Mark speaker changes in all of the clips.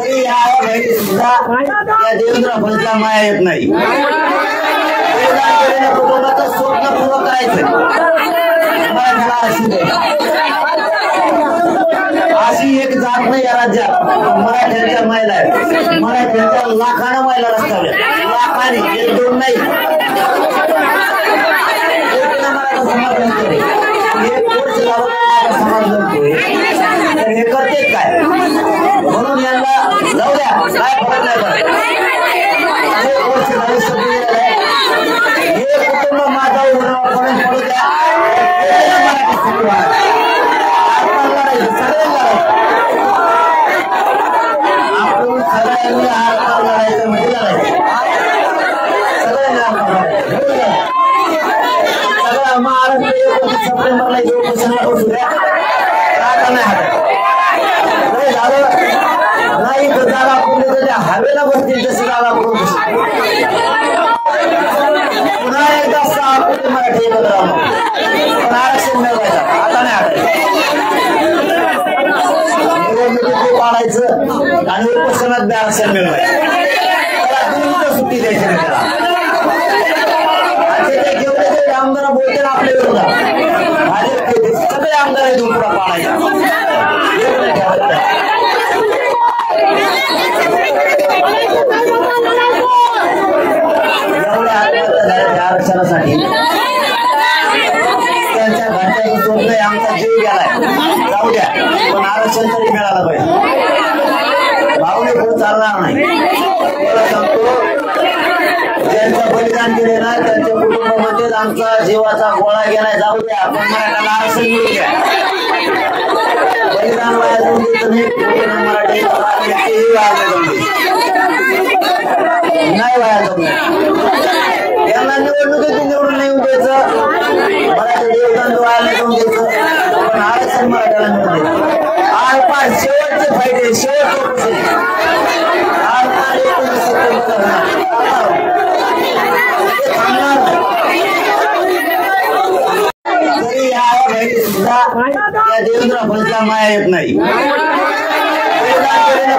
Speaker 1: तरी या बहिणी सुद्धा या देवेंद्र फडणवीसला माया येत नाही। कुटुंबाचं स्वप्न पूर्ण करायचं अशी एक जात नाही या राज्यात मराठ्यांच्या महिला आहेत। मराठ्यांच्या लाखानं महिला रस्त्यावर लाखांनी एक दोन नाही हे करते काय म्हणून यांना जाऊ द्या काय फरक नाही हे कुटुंब माझा उघडून पडू द्या आपण सगळ्यांनी हात लढायचं म्हणजे लढायचं सगळ्या महाराष्ट्र सप्टेंबरला उपोषणाला बसू द्या नाही तर जागा पुढे हवेला बसतील तशी जागा करून पुन्हा एकदा 6 कोटी मराठी एकत्र पण आरक्षण मिळवायचं आता नाही निवडणुकीत पाडायचं आणि उपोषणात बी आरक्षण मिळवायचं त्याला दिवस सुट्टी द्यायची नाही त्याला ते जेवढे जेवढे आमदार बोलतील आपल्या विरोधात भाजप सगळे आमदार आहेत पुढा पाडायचा आरक्षणासाठी त्यांच्या घरच्या स्वप्न आमचा जीव गेलाय जाऊ द्या पण आरक्षण तरी मिळालं पाहिजे भावने पुढे चालणार नाही मला सांगतो ज्यांचं बलिदान केले ना त्यांच्या कुटुंबामध्येच आमचा जीवाचा गोळा गेलाय जाऊ द्या पण मराठ्याला आरक्षण मिळू द्या बलिदान वाया जाऊन तुम्ही मराठी नाही वाया जाऊन यांना निवडणुकीत निवडून नाही द्यायचं मराठी देवदान व्हायला जाऊन द्यायचं पण आरक्षण मराठ्याला मिळून द्यायचं आरपार शेवटचे फायदे शेवटचे तरी या बहिणी सुद्धा या देवेंद्र फडणवीसला माया येत नाही।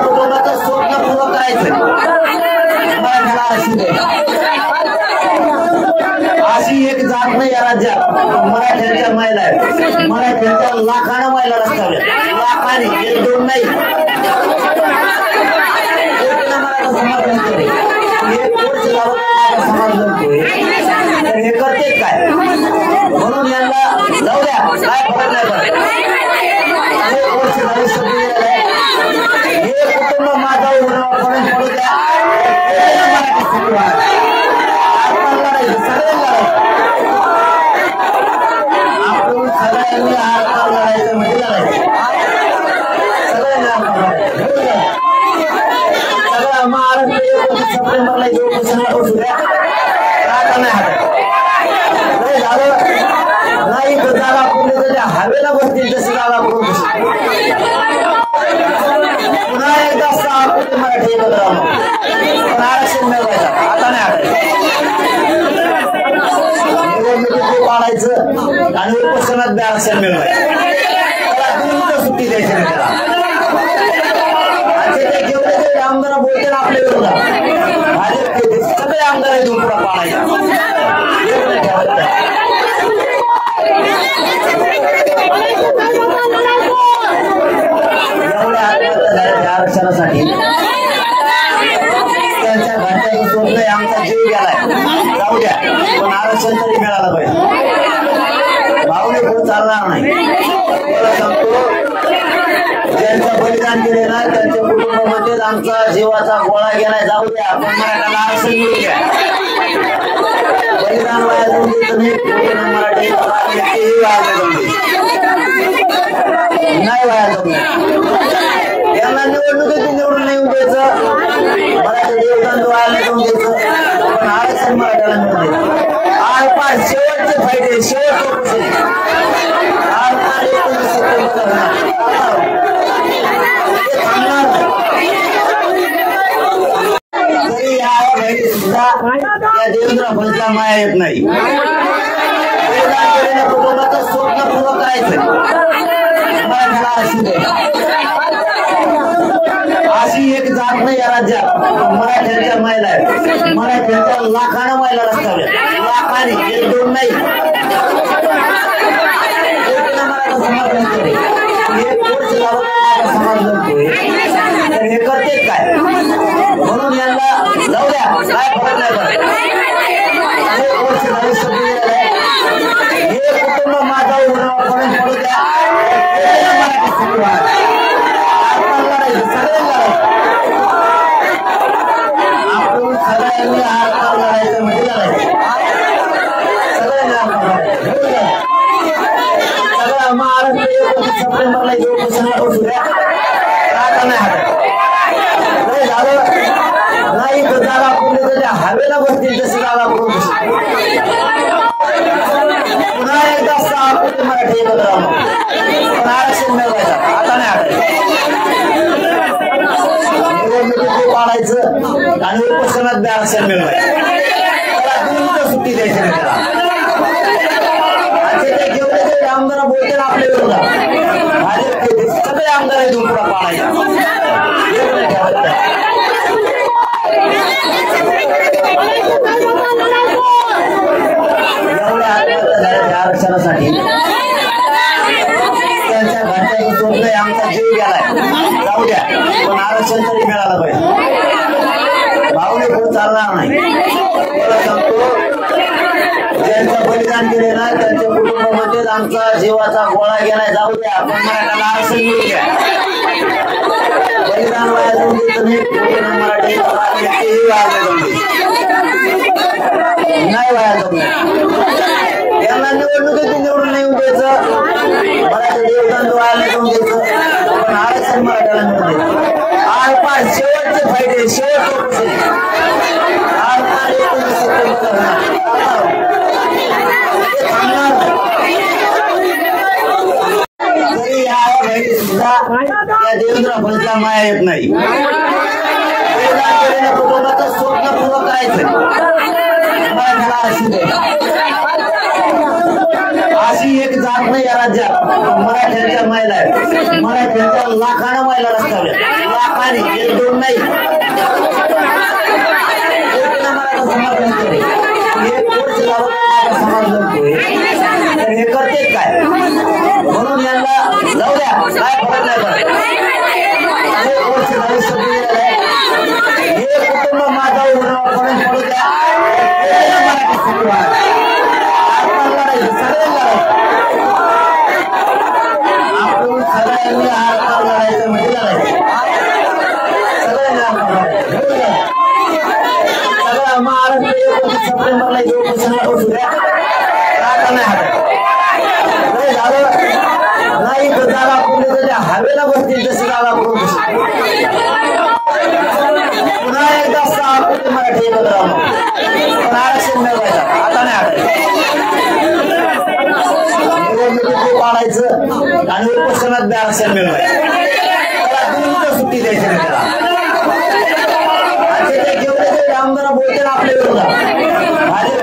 Speaker 1: कुटुंबाचं स्वप्न पूर्ण करायचं मराठ्याला अशी एक जात नाही या राज्यात मराठ्यांच्या महिला आहेत। मराठ्यांच्या लाखानं महिला रस्त्यावर लाखांनी एक दोन नाही हे करते काय म्हणून यांना जाऊ द्या काय फरक नाही हे कुटुंब माझा उघडून पडू द्या आपण सगळ्यांनी हात लढायचं म्हणजे लढायचं सगळ्या महाराष्ट्र सप्टेंबरला उपोषणाला बसू द्या नाही तर जागा पुढे हवेला बसतील तशी जागा करून पुन्हा एकदा 6 कोटी मराठी एकत्र पण आरक्षण मिळवायचं आता नाही निवडणुकीत पाडायचं आणि उपोषणात बी आरक्षण मिळवायचं त्याला दिवस सुट्टी द्यायची नाही त्याला ते जेवढे जेवढे आमदार बोलतील आपल्या विरोधात भाजप सगळे आमदार आहेत पुढा पाडायचा आरक्षणासाठी त्यांच्या घरच्या स्वप्न आमचा जीव गेलाय जाऊ द्या पण आरक्षण तरी मिळालं पाहिजे भावने पुढे चालणार नाही मला सांगतो ज्यांचं बलिदान केले ना त्यांच्या कुटुंबामध्येच आमचा जीवाचा गोळा गेलाय जाऊ द्या पण मराठ्याला आरक्षण मिळू द्या बलिदान वाया जाऊन तुम्ही मराठी नाही वाया जाऊन यांना निवडणुकीत निवडून नाही द्यायचं मराठी देवदान व्हायला जाऊन द्यायचं पण आरक्षण मराठ्याला मिळून द्यायचं आरपार शेवटचे फायदे शेवटचे आरपार तरी या बहिणी सुद्धा या देवेंद्र फडणवीसला माया येत नाही। कुटुंबाचं स्वप्न पूर्ण करायचं मराठ्याला अशी एक जात नाही या राज्यात मराठ्यांच्या महिला आहेत. मराठ्यांच्या लाखानं महिला रस्त्यावर लाखाने, एक दोन नाही. समर्थन करे समाज लढतोय तर हे करते काय म्हणून यांना जाऊ द्या, काय फरक नाही पडत. हे कुटुंब माझा उघडून पडू द्या. आपण सगळ्यांनी हात लढायचं म्हणजे लढायचं. सगळं महाराष्ट्र सप्टेंबरला नाही तर जागा पुढे त्याच्या हवेला बसतील तशी जागा पुढे पुन्हा एकदा आपण मराठी एकत्र पण आरक्षण मिळवायचं आता नाही निवडणुकीत पाडायचं आणि उपोषणात बी आरक्षण मिळवायचं. त्याला दिल्लीला सुट्टी द्यायची नाही. त्याला जेवढे आमदार बोलते ना आपल्या विरोधात भाजप सगळे आमदार येऊन पुढे पाडायचा. आरक्षणासाठी त्यांच्या घरच्या सोडलंय, आमचा जीव गेलाय, जाऊ द्या पण आरक्षण तरी मिळालं पाहिजे. भावने खूप चालणार नाही. मला सांगतो ज्यांचं बलिदान केले ना त्यांच्या कुटुंबामध्येच आमचा जीवाचा गोळा गेलाय, जाऊ द्या पण मराठ्याला आरक्षण मिळू द्या. बलिदान वाया जाऊन देत मराठी नाही वाया जाऊ यांना निवडणुकीत निवडून नाही द्यायचं. मराठी देवदान व्हायला जाऊन द्यायचं पण आरक्षण मराठ्याला मिळून द्यायचं. आरपार शेवटचे फायदे शेवटचे तरी या सुद्धा त्या देवेंद्र फडणवीसला माया येत नाही. कुटुंबाचं स्वप्न पूर्ण करायचं मराठ्याला अशी अशी एक जात नाही या राज्यात मराठ्यांच्या महिला आहेत. मराठ्यांच्या लाखानं महिला रस्त्यावर लाखाने, एक दोन नाही. समर्थन करे समाज लढतोय तर हे करते काय म्हणून यांना जाऊ द्या, काय फरक नाही पडत. हे कुटुंब माझा उघडून पडू द्या. आपण सगळ्यांनी हात लढायचं म्हणजे लढायचं. सगळं महाराष्ट्र सप्टेंबरला नाही तर जागा पुढे त्याच्या हवेला बसतील तशी जागा पुढे पुन्हा एकदा आपण मराठी एकत्र पण आरक्षण मिळवायचं आता नाही निवडणुकीत पाडायचं आणि उपोषणात बी आरक्षण मिळवायचं. त्याला दिल्लीला सुट्टी द्यायची नाही. त्याला जेवढे आमदार बोलते ना आपल्या विरोधात भाजप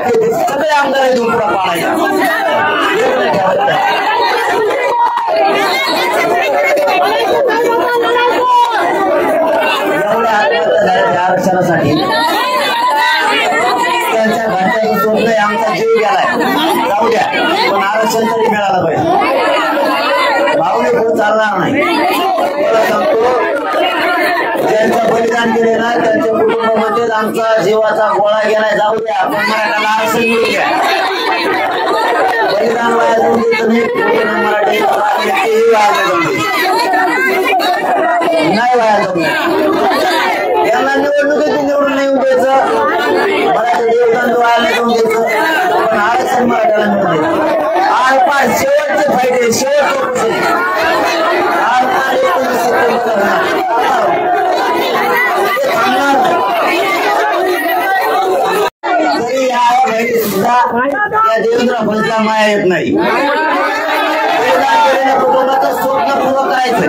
Speaker 1: सगळे आमदार येऊन पुढे पाडायचा. आरक्षणासाठी त्यांच्या घरच्या सोडलंय, आमचा जीव गेलाय, जाऊ द्या पण आरक्षण तरी मिळालं पाहिजे. भावने खूप चालणार नाही. मला सांगतो ज्यांचं बलिदान केले ना त्यांच्या कुटुंबामध्येच आमचा जीवाचा गोळा गेलाय, जाऊ द्या पण मराठ्याला आरक्षण मिळू द्या. बलिदान वाया जाऊन देत मराठी नाही वाया जाऊ यांना निवडणुकीत निवडून नाही द्यायचं. मराठी देवदान व्हायला जाऊन द्यायचं पण आरक्षण मराठ्याला मिळून द्यायचं. आरपार शेवटचे फायदे शेवटचे तरी या सुद्धा त्या देवेंद्र फडणवीसला माया येत नाही. कुटुंबाचं स्वप्न पूर्ण करायचं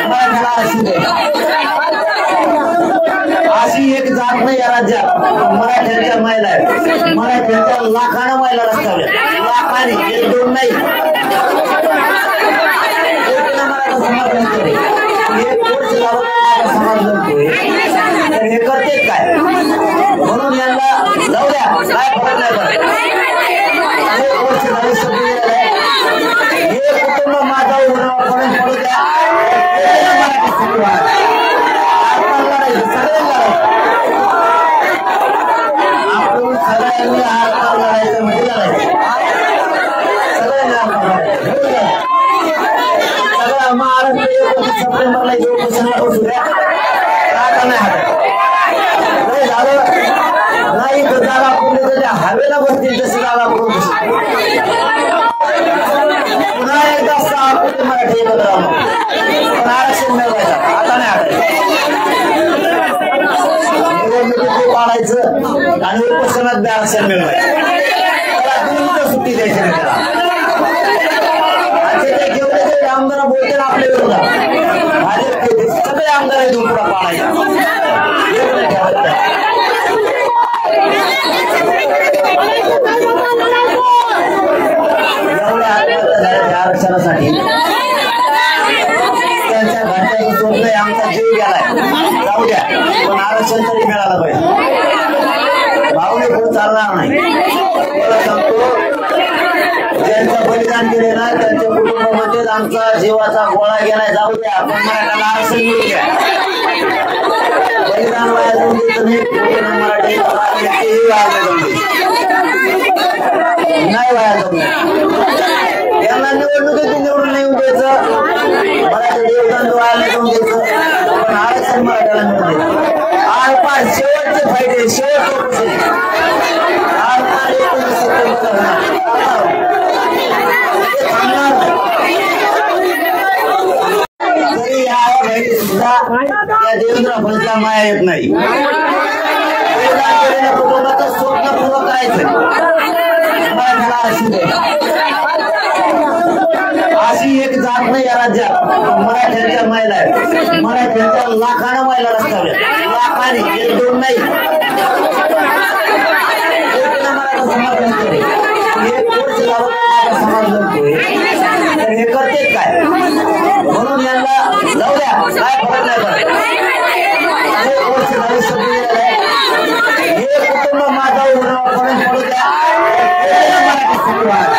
Speaker 1: मराठ्याला अशी अशी एक जात नाही या राज्यात मराठ्यांच्या महिला आहेत. मराठ्यांच्या लाखानं महिला रस्त्यावर लाखाने, एक दोन नाही. समर्थन करे एक वर्ष झालं समाज जगतोय तर हे करतेच काय म्हणून यांना जाऊ द्या काय फरक नाही पडत. एक वर्ष झाले शब्द हे कुटुंब माझा उघडून पडू द्या मराठी सुरुवात आपण सगळ्यांनी हात लढायचं म्हणजे लढायचं सगळं महाराष्ट्र सप्टेंबरला उपोषणाला बसू द्या काय नाही झालं नाही तर जागा पुढे त्याच्या हवेला बसतील तशी जागा करून पुन्हा एकदा 6 कोटी मराठी एकत्र पण आरक्षण मिळवायचं आता नाही निवडणुकीत पाडायचं आणि उपोषणात बी आरक्षण मिळवायचं त्याला दिल्लीला सुट्टी द्यायची नाही त्याला आमदार बोलते ना आपल्या विरोधात भाजपचे सगळे आमदार आहेत उपरा पाडायचा एवढ्या आत्महत्या झाल्या आरक्षणासाठी त्यांच्या घरच्याचं सोडलंय आमचा जीव गेलाय जाऊ द्या पण आरक्षण तरी मिळालं पाहिजे भावने पुढे चालणार नाही. मला सांगतो ज्यांचं बलिदान केले ना त्यांच्या कुटुंबामध्येच आमचा जीवाचा गोळा गेलाय जाऊ द्या पण मराठ्याला आरक्षण मिळू द्या. बलिदान वाया जाऊन मराठी नाही वाया जाऊन यांना निवडणुकीत निवडून नाही द्यायचं मराठी देवदान वाया नाही जाऊन द्यायचं पण आरक्षण मराठ्याला मिळून द्यायचं. आर पार शेवटचे फायदे शेवटचे आर पार 19 तरी या बहिणी सुद्धा या देवेंद्र फडणवीसला माया येत नाही. कुटुंबाचं स्वप्न पूर्ण करायचं अशी एक जात नाही या राज्यात मराठ्यांच्या महिला आहेत. मराठ्यांच्या लाखानं महिला रस्त्यावर लाखाने 1-2 नाही समर्थन केले. एक वर्ष झालं समाज जगतोय तर हे करतेच काय म्हणून यांना जाऊ द्या काय फरक नाही पडत. एक वर्ष झाले शब्द हे कुटुंब माझा उघडून पडू द्या मराठी सुरुवात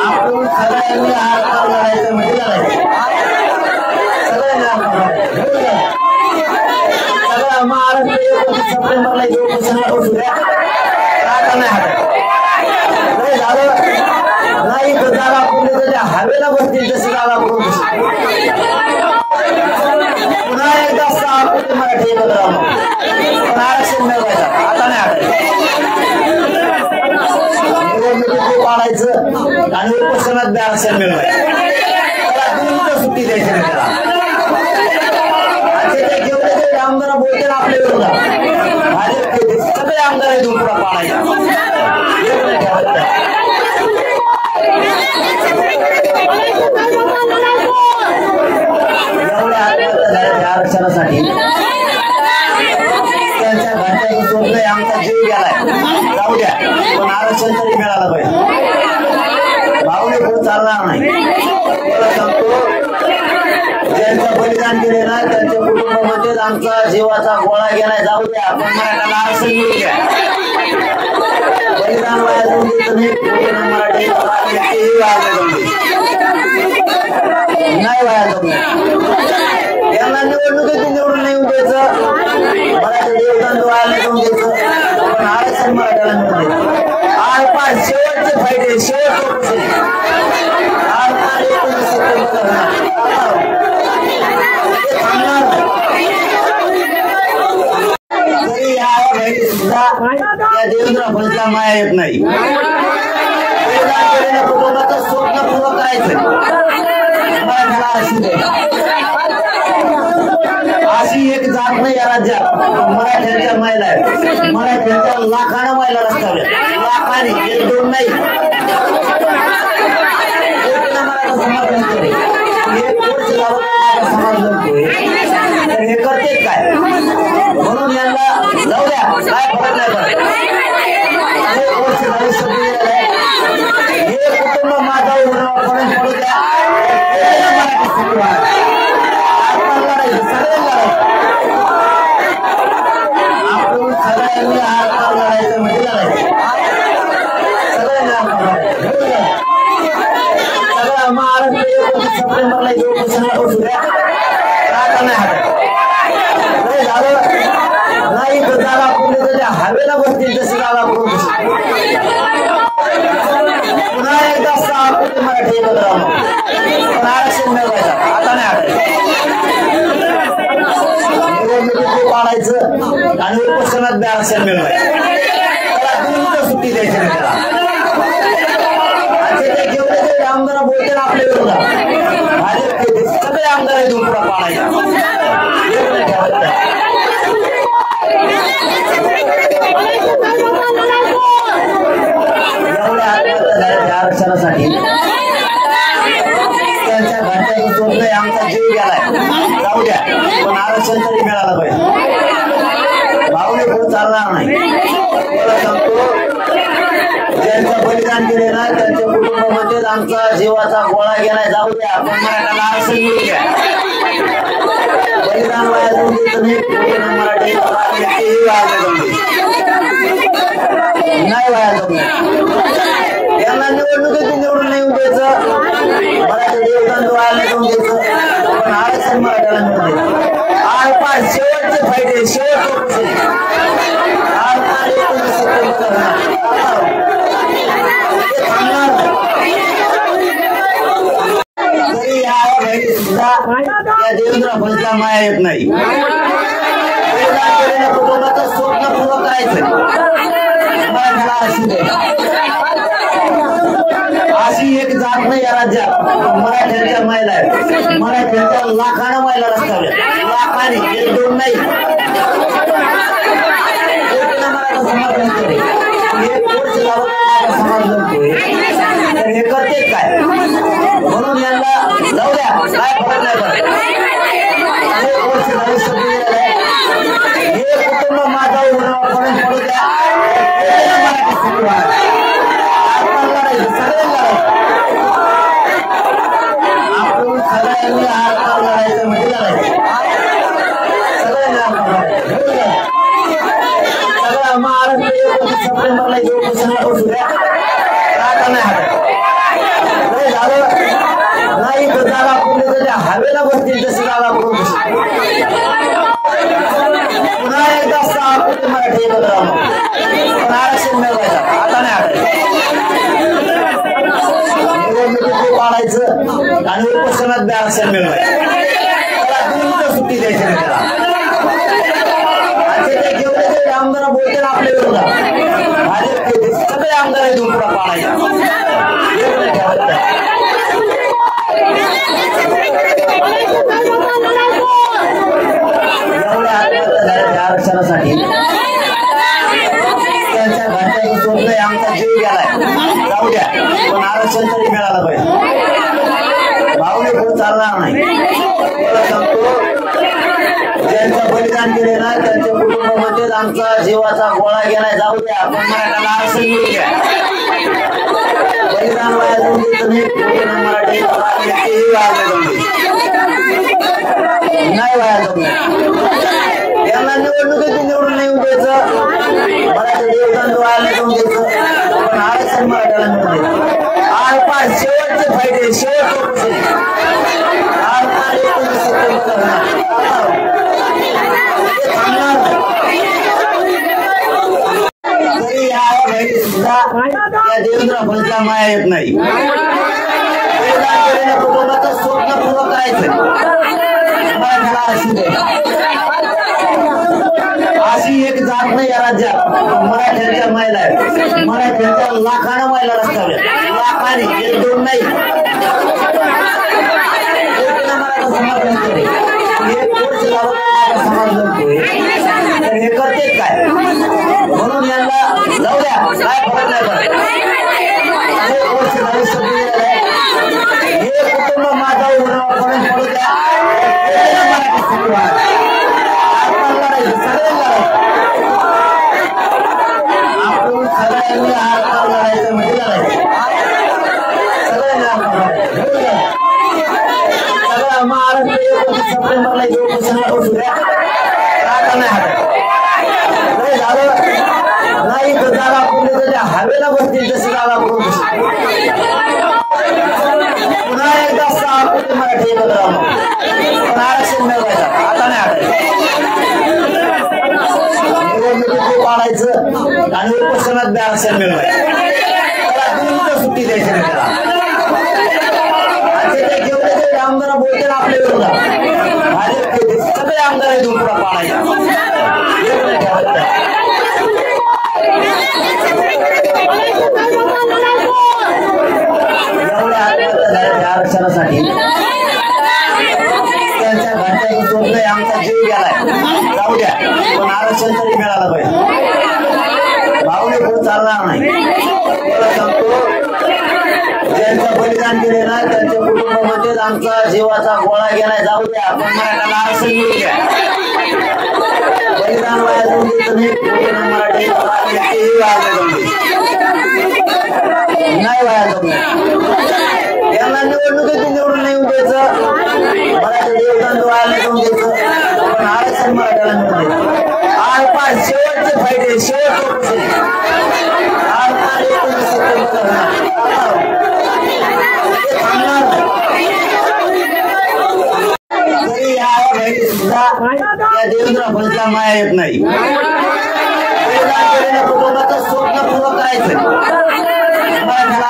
Speaker 1: आपण सगळ्यांनी हात लढायचं म्हणजे लढायचं सगळं महाराष्ट्र सप्टेंबरला उपोषणाला बसू द्या काय नाही झालं नाही तर जागा पुढे त्याच्या हवेला बसतील तशी जागा करून पुन्हा एकदा 6 कोटी मराठी एकत्र पण आरक्षण मिळवायचं आता नाही निवडणुकीत पाडायचं आणि उपोषणात बी आरक्षण मिळवायचं त्याला दिल्लीला सुट्टी द्यायची नाही त्याला आमदार बोलते ना आपल्या विरोधात भाजपचे सगळे आमदार आहेत उपरा पाडायचा एवढ्या आत्महत्या झाल्या आरक्षणासाठी त्यांच्या घरच्याचं सोडलंय आमचा जीव गेलाय जाऊ द्या पण आरक्षण तरी मिळालं पाहिजे भावने पुढे चालणार नाही. मला सांगतो ज्यांचं बलिदान केले ना त्यांच्या कुटुंबामध्येच आमचा जीवाचा गोळा गेलाय जाऊ द्या पण मराठ्याला आरक्षण मिळू द्या. बलिदान वाया जाऊन द्यायचं मराठी नाही वाया जाऊन यांना निवडणुकीत निवडून नाही द्यायचं मराठी देवदान वाया नाही जाऊन द्यायचं पण आरक्षण मराठ्याला मिळून द्यायचं. आर पार शेवटचे फायदे शेवटचे आर पार 19 तरी या बहिणी सुद्धा या देवेंद्र फडणवीसला माया येत नाही. कुटुंबाचं स्वप्न पूर्ण करायचं मराठ्याला आरक्षण द्यायचं. अशी एक जात नाही या राज्यात मराठ्यांच्या महिला आहेत. मराठ्यांच्या लाखानं महिला रस्त्यावर लाखाने 1-2 नाही समर्थन केले. एक वर्ष झालं समाज जगतोय तर हे करतेच काय म्हणून यांना जाऊ द्या काय फरक नाही पडत. एक वर्ष झाले शब्द हे कुटुंब माझा उघडून 29 सप्टेंबरला उपोषणाला बसूया. आता नाही झालं नाही तर जागा पुढे त्याच्या हवेला बसतील तशी जागा करून पुन्हा एकदा 6 कोटी मराठी एकत्र पण आरक्षण मिळवायचं. आता नाही निवडणुकीत पाडायचं आणि उपोषणात बी आरक्षण मिळवायचं. त्याला बिनविरोध सुट्टी द्यायची नाही. त्याला ते जेवढे जेवढे आमदार बोलते आपल्या विरोधात भाजप सगळे आमदार आहेत पुढे पाडायचा. एवढ्या आत्महत्या झाल्या आरक्षणासाठी त्यांच्या घरच्या सोडलंय आमचा जीव गेलाय जाऊ द्या पण आरक्षण तरी मिळालं पाहिजे. भावने पुढे चालणार नाही. मला सांगतो ज्यांचं बलिदान केले ना त्यांच्या कुटुंबामध्येच आमचा जीवाचा गोळा गेलाय जाऊ द्या पण मराठ्याला आरक्षण मिळू द्या. बलिदान वाया जाऊन देत नाही मराठी नाही वाया जाऊन यांना निवडणुकीत निवडून नाही द्यायचं. मराठी देवदान वाया नाही जाऊन द्यायचं पण आरक्षण मराठ्याला मिळून द्यायचं. आरपार शेवटचे फायदे शेवटचे आरपार 29 सप्टेंबर तरी या बहिणी सुद्धा त्या देवेंद्र फडणवीसला माया येत नाही. कुटुंबाचं स्वप्न पूर्ण करायचं मराठ्याला अशी एक जात नाही या राज्यात. मराठ्यांच्या महिला आहेत. मराठ्यांच्या लाखानं महिला रस्त्यावर लाखाने एक दोन नाही. समर्थन केले एक कोर्स समर्थन केले तर हे करते काय म्हणून यांना जाऊ द्या काय फरक नाही पडत. हे कुटुंब माझा उघडून पडू द्या. मराठी आपण सगळ्यांनी हातभार लढायचं म्हणजे लढायचं सगळं महाराष्ट्र 29 सप्टेंबरला उपोषणाला बसूया. आता नाही झालं नाही तर जागा पुढे त्याच्या हवेला बसतील तशी जागा करून पुन्हा एकदा 6 कोटी मराठी एकत्र पण आरक्षण मिळवायचं. आता नाही निवडणुकीत पाडायचं आणि उपोषणात बी आरक्षण मिळवायचं. त्याला बिनविरोध सुट्टी द्यायची नाही. त्याला ते जेवढे जेवढे आमदार बोलते आपल्या विरोधात भाजप सगळे आमदार आहेत पुढे पाडायचा. एवढ्या आत्महत्या झाल्या आरक्षणासाठी त्यांच्या घरच्या सोडलंय आमचा जीव गेलाय जाऊ द्या पण आरक्षण तरी मिळालं पाहिजे. भावने पुढे चालणार नाही. मला सांगतो ज्यांचं बलिदान केले ना त्यांच्या कुटुंबामध्येच आमचा जीवाचा गोळा गेलाय जाऊ द्या पण मराठ्याला आरक्षण मिळू द्या. बलिदान वाया जाऊन देत नाही मराठी नाही वाया जाऊन यांना निवडणुकीत निवडून नाही द्यायचं. मराठी देवदान वाया नाही जाऊन द्यायचं पण आरक्षण मराठ्याला मिळून द्यायचं. आरपार शेवटचे फायदे शेवटचे आरपार 29 सप्टेंबर तरी या बहिणी सुद्धा त्या देवेंद्र फडणवीसला माया येत नाही. कुटुंबाचं स्वप्न पूर्ण करायचं मराठ्याला अशी एक जात नाही या राज्यात. मराठ्यांच्या महिला आहेत. मराठ्यांच्या लाखानं महिला रस्त्यावर लाखाने एक दोन नाही. समर्थन केले एक कोर्स समर्थन केले तर हे करते काय म्हणून यांना जाऊ द्या काय फरक नाही पडत. हे कुटुंब माझा उघडून पडू द्या. मराठी आपण सगळ्यांनी हातभार लढायचं म्हणजे लढायचं सगळं महाराष्ट्र 29 सप्टेंबरला उपोषणाला बसूया. आता नाही झालं नाही तर जागा पुढे त्याच्या हवेला बसतील तशी जागा करून पुन्हा एकदा 6 कोटी मराठी एकत्र राहून पण आरक्षण मिळवायचं आता नाही आढळलं. निवडणुकीत पाडायचं आणि उपोषणात बी आरक्षण मिळवायचं त्याला बिनविरोध सुट्टी द्यायची नाही त्याला. आणि ते जेवढे जे आमदार बोलते ना आपल्या विरोधात भाजपचे सगळे आमदार देऊन पुढे पाडायचा आरक्षणासाठी त्यांच्या घरच्या सोडलंय आमचा जीव गेलाय जाऊ द्या पण आरक्षण तरी मिळालं पाहिजे. भावने खूप चालणार नाही. मला सांगतो ज्यांचं बलिदान केले ना त्यांच्या कुटुंबामध्येच आमचा जीवाचा गोळा गेलाय जाऊ द्या पण मराठ्याला आरक्षण मिळू द्या. बलिदान वाया जाऊन देत नाही नाही वाया जाऊ यांना निवडणुकीत निवडून नाही द्यायचं मराठी देवदान व्हायला जाऊन द्यायचं पण आरक्षण मराठ्याला मिळून द्यायचं. आज पाच शेवटचे फायदे शेवटचे तरी या बहिणी सुद्धा या देवेंद्र फडणवीसला माया येत नाही. कुटुंबाचं स्वप्न पूर्ण करायचं मराठ्याला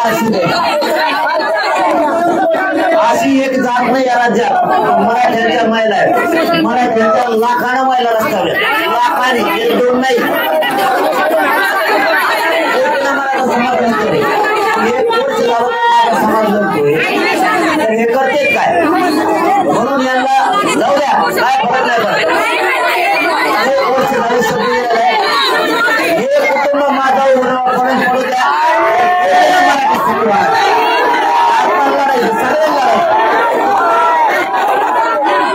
Speaker 1: अशी एक जात नाही या राज्यात मराठ्यांच्या महिला आहेत. मराठ्यांच्या लाखानं महिला रस्त्यावर लाखाने एक दोन नाही मराठा समाज एक कोर्स लावून समाज जमतोय तर हे करते काय म्हणून यांना जाऊ द्या काय फरक नाही पडत. हे कुटुंब माझा उघडून पडू द्या मराठी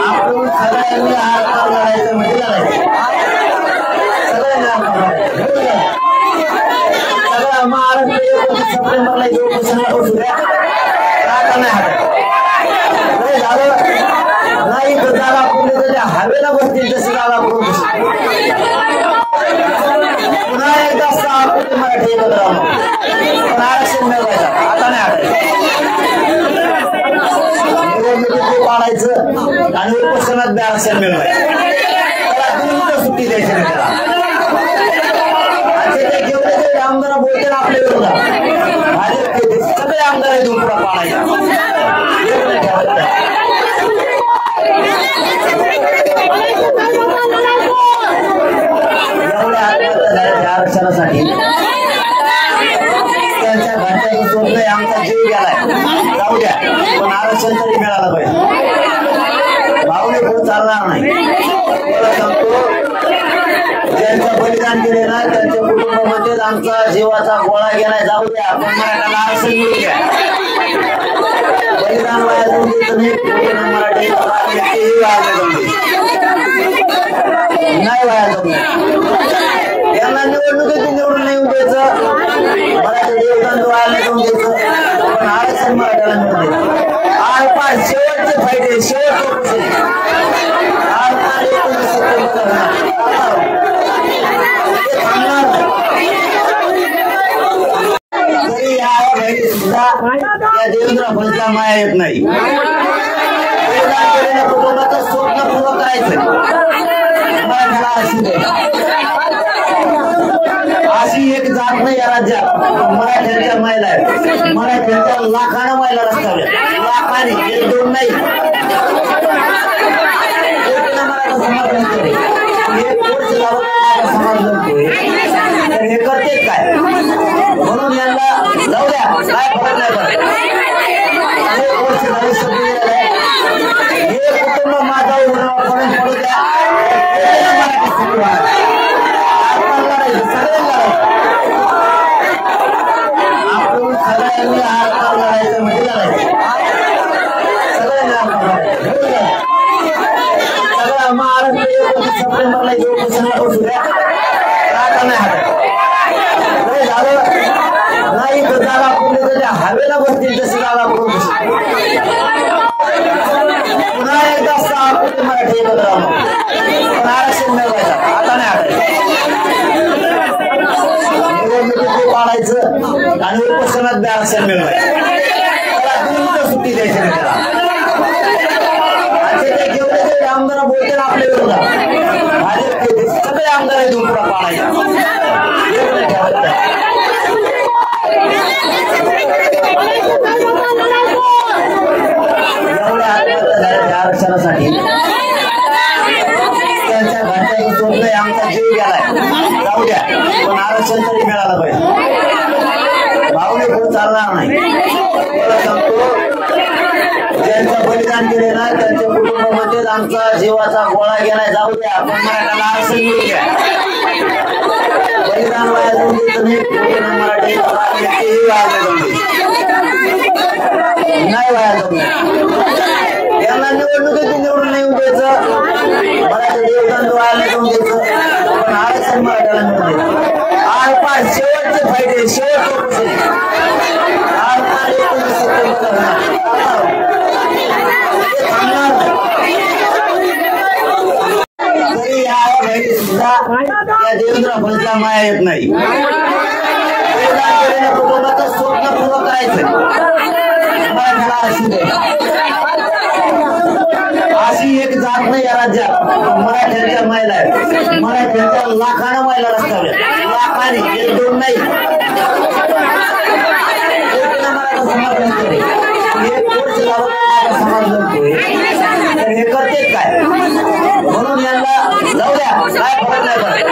Speaker 1: आपण सगळ्यांनी हात लढायचं म्हणजे लढायचं सगळ्या महाराष्ट्र सप्टेंबरला उपोषणाला बसू द्या नाही झालं नाही तर जागा पुढे त्याच्या हवेला बसतील तशी जागा करून पुन्हा एकदा 6 कोटी मराठी एकत्र राहून पण आरक्षण मिळवायचं आता नाही आढळलं. निवडणुकीत पाडायचं आणि उपोषणात बी आरक्षण मिळवायचं त्याला बिनविरोध सुट्टी द्यायची नाही त्याला. आणि ते जेवढे जे आमदार बोलते ना आपल्या विरोधात भाजपचे सगळे आमदार देऊन पुढे पाडायचा एवढ्या आत्महत्या झाल्या आरक्षणासाठी त्यांच्या घरच्या सोडलंय आमचा जीव गेलाय जाऊ द्या पण आरक्षण तरी मिळालं पाहिजे. भावने खूप चालणार नाही. मला सांगतो ज्यांचं बलिदान केले ना त्यांच्या कुटुंबामध्येच आमचा जीवाचा गोळा गेलाय जाऊ द्या पण मराठ्याला आरक्षण मिळू द्या. बलिदान वाया जाऊन देत नाही मराठी नाही वाया जाऊ यांना निवडणुकीत निवडून नाही द्यायचं मराठी देवदान व्हायला जाऊन द्यायचं पण आरक्षण मराठ्याला मिळून द्यायचं. आज पाच शेवटचे फायदे शेवटचे तरी या बहिणी सुद्धा या देवेंद्र फडणवीसला माया येत नाही. कुटुंबाचं स्वप्न पूर्ण करायचं मराठ्याला अशी एक जात नाही या राज्यात मराठ्यांच्या महिला आहेत. मराठ्यांच्या लाखानं महिला रस्त्यावर लाखाने एक दोन नाही मराठा समाज जमतोय एक कोर्स लावून समाज जमतोय तर हे करते काय म्हणून यांना जाऊ द्या काय फरक नाही पडत. हे कोर्स हे कुटुंब माझा उघडून पडू द्या मराठी आपण सगळ्यांनी हात लढायचं म्हणजे लढायचं सगळ्या महाराष्ट्र सप्टेंबरला उपोषणाला बसू द्या नाही झालं नाही तर जागा पुढे त्याच्या हवेला बसतील तशी जागा करून पुन्हा एकदा 6 कोटी मराठी एकत्र राहून पण आरक्षण मिळवायचं आता नाही आढळलं. निवडणुकीत पाडायचं आणि उपोषणात बी आरक्षण मिळवायचं त्याला बिनविरोध सुट्टी द्यायची नाही त्याला. आरक्षणासाठी त्यांच्या घरच्याचं सोडलंय, आमचा जीव गेलाय, जाऊ द्या, पण आरक्षण तरी मिळालं पाहिजे. भावने पुढे चालणार नाही. मला सांगतो, ज्यांचं बलिदान केले ना त्यांच्या कुटुंबामध्येच आमचा जीवाचा गोळा गेलाय, जाऊ द्या, पण मराठ्याला आरक्षण मिळू द्या. बलिदान वाया जाऊन मराठी नाही वाया जाऊन यांना निवडणुकीत निवडून नाही द्यायचं, मराठी देवदान वाया नाही जाऊन द्यायचं, पण आरक्षण मराठ्याला मिळून द्यायचं. आज पाच शेवटचे फायदे, शेवटचे आज तरी या बहिणी सुद्धा या देवेंद्र फडणवीसला माया येत नाही. कुटुंबाचं स्वप्न पूर्ण करायचं अशी एक जात नाही या राज्यात. मराठ्यांच्या महिला आहेत, मराठ्यांच्या लाखानं महिला रस्त्यावर, लाखाने, एक दोन नाही. समर्थन करे तर हे करते काय, म्हणून यांना जाऊ द्या, काय फरक नाही पडत.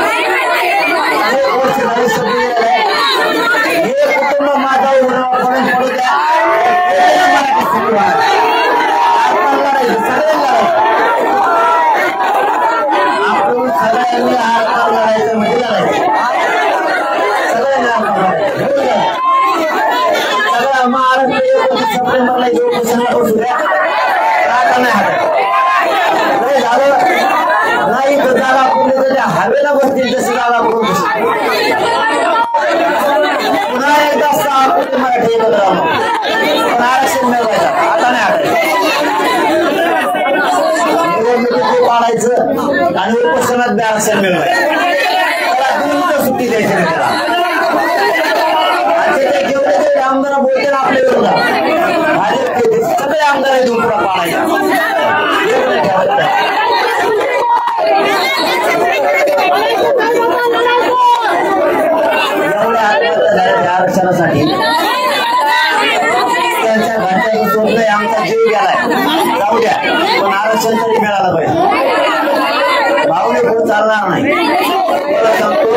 Speaker 1: हे कुटुंब माझा उघडून पडू द्या, आपण सगळ्यांनी हात लढायचं म्हणजे लढायचं, सगळं महाराष्ट्र सप्टेंबरला नाही तर जागा पुढे त्याच्या हवेला बसतील तशी जागा पुढे पुन्हा एकदा मराठी एकत्र पण आरक्षण मिळवायचं आता नाही निवडणुकीत पाडायचं आणि उपोषणात बी आरक्षण मिळवायचं, त्याला दिल्लीला सुट्टी द्यायची नाही. त्याला आणि जेवढे आमदार बोलते ना आपल्या विरोधात भाजप सगळे आमदार आहेत पुढे पाडायचा. आरक्षणासाठी त्यांच्या घरच्याचं सोडलंय, आमचा जीव गेलाय, जाऊ द्या, पण आरक्षण तरी मिळालं पाहिजे. भावने पुढे चालणार नाही. मला सांगतो,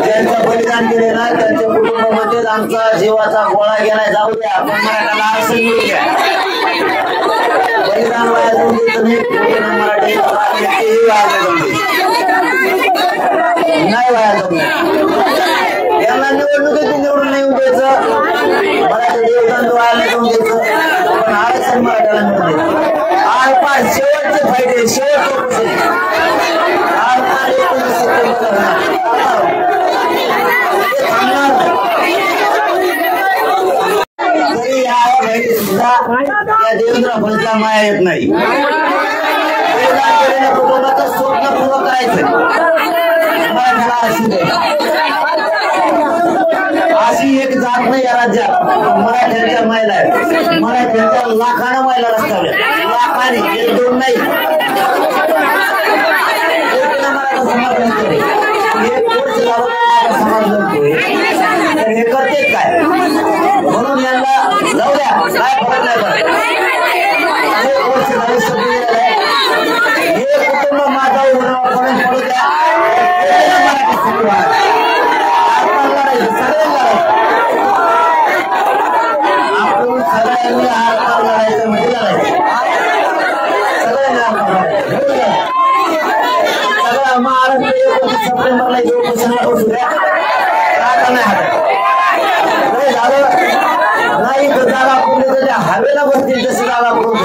Speaker 1: ज्यांचं बलिदान केले ना त्यांच्या कुटुंबामध्येच आमचा जीवाचा गोळा गेलाय, जाऊ द्या, पण मराठ्याला आरक्षण मिळू द्या. बलिदान वाया जाऊन द्यायचं नाही, मराठी नाही वाया जाऊन यांना निवडणुकीत निवडून नाही द्यायचं, मराठी देवदान वाया नाही जाऊन द्यायचं, पण आरक्षण मराठ्याला मिळून द्यायचं. आज पाच शेवटचे फायदे, शेवटचे आज तरी या बहिणी सुद्धा या देवेंद्र फडणवीसला माया येत नाही. कुटुंबाचं स्वप्न पूर्ण करायचं मराठ्याला आरक्षण द्यायचं. अशी एक जात नाही या राज्यात. मराठ्यांच्या महिला आहेत, मराठ्यांच्या लाखानं महिला रस्त्यावर, लाखाने, एक दोन नाही. समर्थन करे तर हे करते काय, म्हणून यांना जाऊ द्या, काय फरक नाही पडत. हे कुटुंब माझा उघडून पडू द्या, आपण सगळ्यांनी हात लढायचं म्हणजे लढायचं, सगळं महाराष्ट्र सप्टेंबरला नाही तर जागा पुढे त्याच्या हवेला बसतील तशी जागा पुढे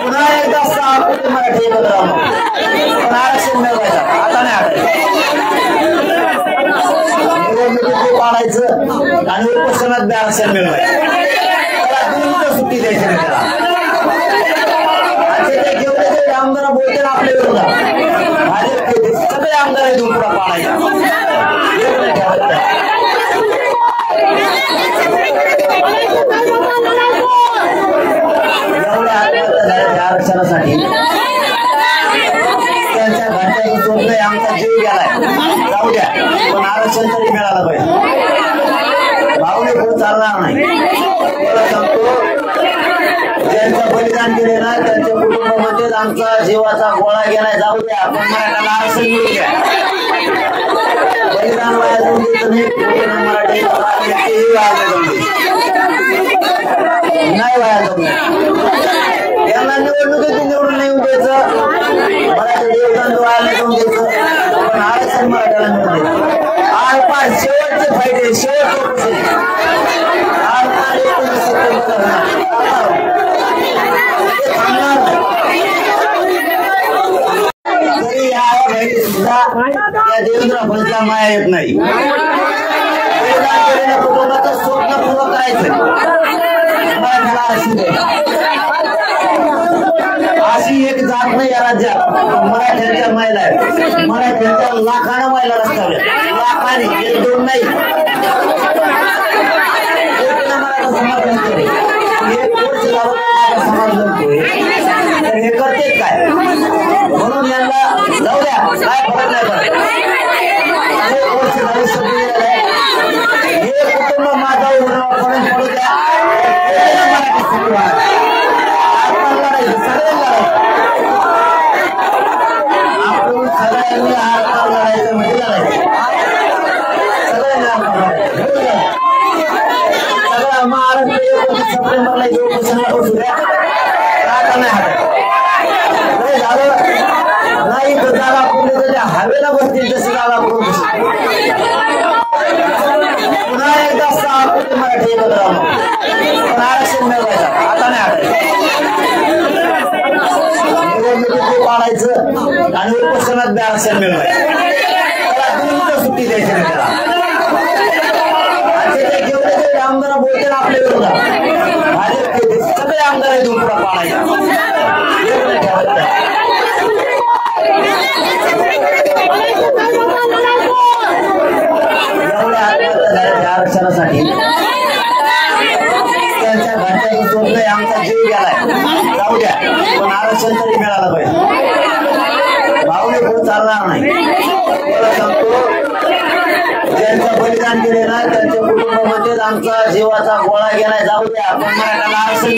Speaker 1: पुन्हा एकदा मराठी एकत्र पण आरक्षण मिळवायचं आता नाही. निवडणुकीत पाडायचं आणि उपोषणात बी आरक्षण मिळवायचं, त्याला दिल्लीला सुट्टी द्यायची नाही. त्याला आणि जेवढे आमदार बोलते ना आपल्या विरोधात भाजप सगळे आमदार आहेत पुढे पाडायचा. आरक्षणासाठी त्यांच्या घरच्याचं सोडलंय, आमचा जीव गेलाय, जाऊ द्या, पण आरक्षण तरी मिळालं पाहिजे. भावने पुढे चालणार नाही. मला सांगतो, बलिदान केले ना त्यांच्या कुटुंबामध्ये आमचा जीवाचा गोळा गेलाय. जाऊ द्या, पण मराठाला आरक्षण मिळू द्या. बलिदान वाया जाऊन देत नाही. मराठी नाही वाया जाऊन यांना निवडणुकीत निवडून नाही द्यायचं. मराठी देवदान वाया नाही जाऊन द्यायचं. पण आरक्षण मराठ्याला मिळून द्यायचं. आरपार शेवटचे फायदे शेवटचे त्या देवेंद्र फडणवीसला माया येत नाही. कुटुंबाचं स्वप्न पूर्ण करायचं मराठ्याला अशी एक जात नाही या राज्यात. मराठ्यांच्या महिला आहेत. मराठ्यांच्या लाखानं महिला रस्त्यावर लाखाने, एक दोन नाही. समर्थन केले एक वर्ष समर्थन तर हे करते काय म्हणून यांना जाऊ द्या. काय फरक नाही पडत. एक वर्ष झाली सगळी हे कुटुंब माझा उघडून पडू द्या. मराठी आपण सगळ्यांनी हात लढायचं म्हणजे लढायचं. सगळ्या महाराष्ट्र सप्टेंबरला बसू द्या. नाही झालं नाही तर जागा पुढे त्याच्या हवेला बसतील तशी जागा करून पुन्हा एकदा 6 कोटी मराठी एकत्र राहून पण आरक्षण मिळवायचं. आता नाही आठवत निवडणुकीत पाडायचं आणि उपोषणात बी आरक्षण मिळवायचं. त्याला दिल्लीला सुट्टी द्यायची नाही. त्याला जेवढे आमदार बोलते ना आपल्या विरोधात भाजप सगळे आमदार आहेत पुढे पाडायचा. आरक्षणासाठी त्यांच्या घरच्याचं स्वप्न आमचा जीव गेलाय. जाऊ द्या, पण आरक्षण तरी मिळालं पाहिजे. भावने पुढे चालणार नाही. मला सांगतो ज्यांचं बलिदान केले ना त्यांच्या कुटुंबामध्ये आमचा जीवाचा गोळा गेलाय. जाऊ द्या, पण मराठाला आरक्षण